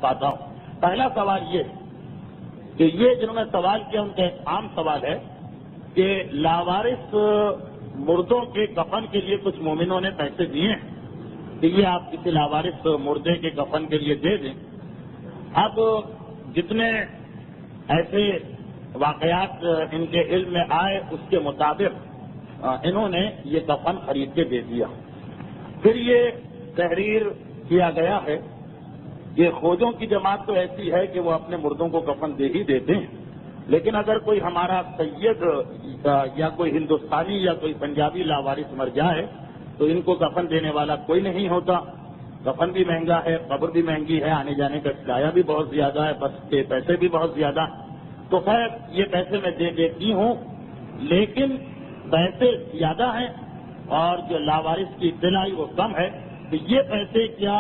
پاتا ہوں۔ پہلا سوال یہ کہ یہ جنہوں نے سوال کیا ان کا ایک عام سوال ہے کہ لاوارث مردوں کے کفن کے لیے کچھ مومنوں نے پیسے دیے ہیں کہ یہ آپ کسی لاوارث مردے کے کفن کے لیے دے دیں۔ اب جتنے ایسے واقعات ان کے علم میں آئے اس کے مطابق انہوں نے یہ کفن خرید کے دے دیا۔ پھر یہ تحریر کیا گیا ہے کہ خوجوں کی جماعت تو ایسی ہے کہ وہ اپنے مردوں کو کفن دے ہی دیتے ہیں، لیکن اگر کوئی ہمارا سید یا کوئی ہندوستانی یا کوئی پنجابی لاوارث مر جائے تو ان کو کفن دینے والا کوئی نہیں ہوتا۔ کفن بھی مہنگا ہے، قبر بھی مہنگی ہے، آنے جانے کا کرایہ بھی بہت زیادہ ہے، بس کے پیسے بھی بہت زیادہ۔ تو خیر یہ پیسے میں دے دیتی ہوں، لیکن پیسے زیادہ ہیں اور جو لاوارث کی اطلاع وہ کم ہے، تو یہ پیسے کیا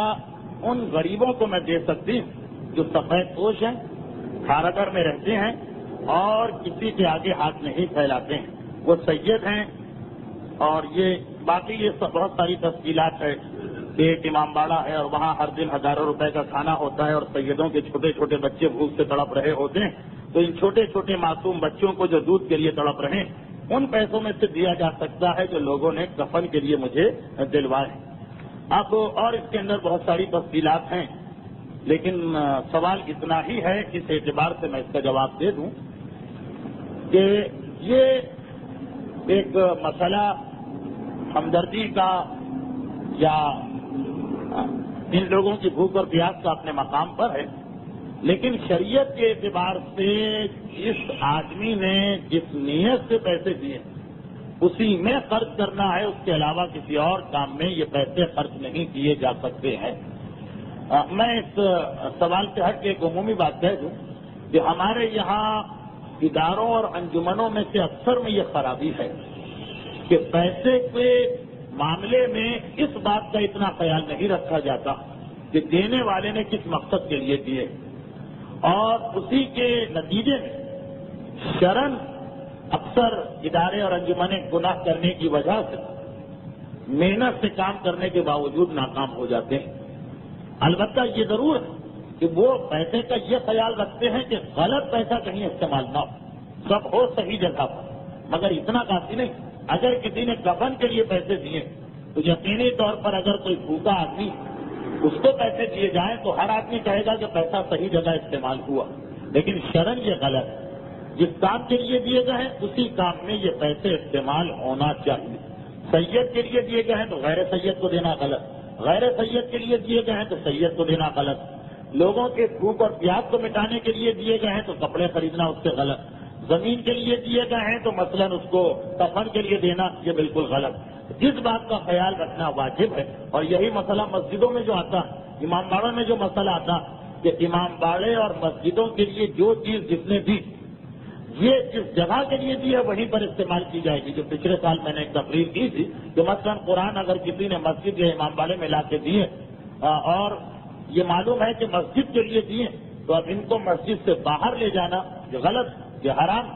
ان غریبوں کو میں دے سکتی ہوں جو سفید پوش ہیں، کھارگر میں رہتے ہیں اور کسی کے آگے ہاتھ نہیں پھیلاتے ہیں، وہ سید ہیں۔ اور یہ باقی یہ بہت ساری تفصیلات ہے کہ ایک امام باڑہ ہے اور وہاں ہر دن ہزاروں روپے کا کھانا ہوتا ہے اور سیدوں کے چھوٹے چھوٹے بچے بھوک سے تڑپ رہے ہوتے ہیں، تو ان چھوٹے چھوٹے معصوم بچوں کو جو دودھ کے لیے تڑپ رہے ہیں ان پیسوں میں سے دیا جا سکتا ہے جو لوگوں نے کفن کے لیے مجھے دلوائے۔ اب اور اس کے اندر بہت ساری تفصیلات ہیں، لیکن سوال اتنا ہی ہے اس اعتبار سے میں اس کا جواب دے دوں کہ یہ ایک مسئلہ ہمدردی کا یا ان لوگوں کی بھوک اور پیاس کا اپنے مقام پر ہے، لیکن شریعت کے اعتبار سے جس آدمی نے جس نیت سے پیسے دیے اسی میں خرچ کرنا ہے، اس کے علاوہ کسی اور کام میں یہ پیسے خرچ نہیں کیے جا سکتے ہیں۔ میں اس سوال سے ہٹ کے ایک عمومی بات کہہ دوں کہ ہمارے یہاں اداروں اور انجمنوں میں سے اکثر میں یہ خرابی ہے کہ پیسے کے معاملے میں اس بات کا اتنا خیال نہیں رکھا جاتا کہ دینے والے نے کس مقصد کے لیے دیے، اور اسی کے نتیجے میں شرعاً اکثر ادارے اور انجمنیں گناہ کرنے کی وجہ سے محنت سے کام کرنے کے باوجود ناکام ہو جاتے ہیں۔ البتہ یہ ضرور ہے کہ وہ پیسے کا یہ خیال رکھتے ہیں کہ غلط پیسہ کہیں استعمال نہ ہو، سب ہو صحیح جگہ پر، مگر اتنا کافی نہیں۔ اگر کسی نے کفن کے لیے پیسے دیے تو یقینی طور پر اگر کوئی بھوکا آدمی اس کو پیسے دیے جائیں تو ہر آدمی کہے گا کہ پیسہ صحیح جگہ استعمال ہوا، لیکن شرعاً یہ غلط ہے۔ جس کام کے لیے دیے گئے ہیں اسی کام میں یہ پیسے استعمال ہونا چاہیے۔ سید کے لیے دیے گئے ہیں تو غیر سید کو دینا غلط، غیر سید کے لیے دیے گئے ہیں تو سید کو دینا غلط، لوگوں کے بھوک اور پیاس کو مٹانے کے لیے دیے گئے ہیں تو کپڑے خریدنا اس سے غلط، زمین کے لیے دیے گئے ہیں تو مثلاً اس کو کفن کے لیے دینا یہ بالکل غلط۔ جس بات کا خیال رکھنا واجب ہے، اور یہی مسئلہ مسجدوں میں جو آتا ہے، امام باڑوں میں جو مسئلہ آتا کہ امام باڑے اور مسجدوں کے لیے جو چیز جس نے دی یہ جس جگہ کے لیے دی ہے وہیں پر استعمال کی جائے گی۔ جو پچھلے سال میں نے ایک تقریر کی تھی کہ مثلاً قرآن اگر کسی نے مسجد یا امام باڑے میں لا کے دیے اور یہ معلوم ہے کہ مسجد کے لیے دیے تو اب ان کو مسجد سے باہر لے جانا یہ غلط، یہ حرام،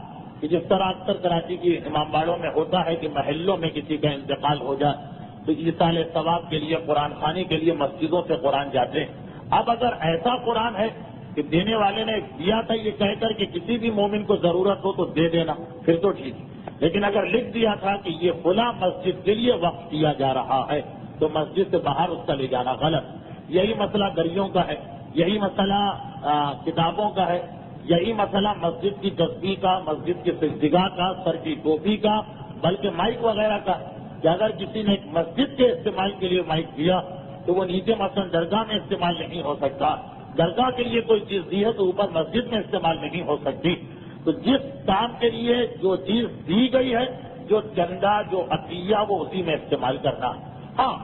کہ جس طرح اکثر کراچی کی امام باڑوں میں ہوتا ہے کہ محلوں میں کسی کا انتقال ہو جائے تو ایصال ثواب کے لیے قرآن خوانی کے لیے مسجدوں سے قرآن جاتے ہیں۔ اب اگر ایسا قرآن ہے کہ دینے والے نے دیا تھا یہ کہہ کر کہ کسی بھی مومن کو ضرورت ہو تو دے دینا پھر تو ٹھیک ہے، لیکن اگر لکھ دیا تھا کہ یہ فلاں مسجد کے لیے وقف کیا جا رہا ہے تو مسجد سے باہر اس کا لے جانا غلط۔ یہی مسئلہ گڑیوں کا ہے، یہی مسئلہ کتابوں کا ہے، یہی مسئلہ مسجد کی تسبیح کا، مسجد کی سجدگاہ کا، سر کی ٹوپی کا، بلکہ مائک وغیرہ کا، کہ اگر کسی نے مسجد کے استعمال کے لیے مائک دیا تو وہ نیچے مثلا درگاہ میں استعمال نہیں ہو سکتا، درگاہ کے لیے کوئی چیز دی ہے تو اوپر مسجد میں استعمال نہیں ہو سکتی۔ تو جس کام کے لیے جو چیز دی گئی ہے، جو چندہ جو عطیہ وہ اسی میں استعمال کرنا۔ ہاں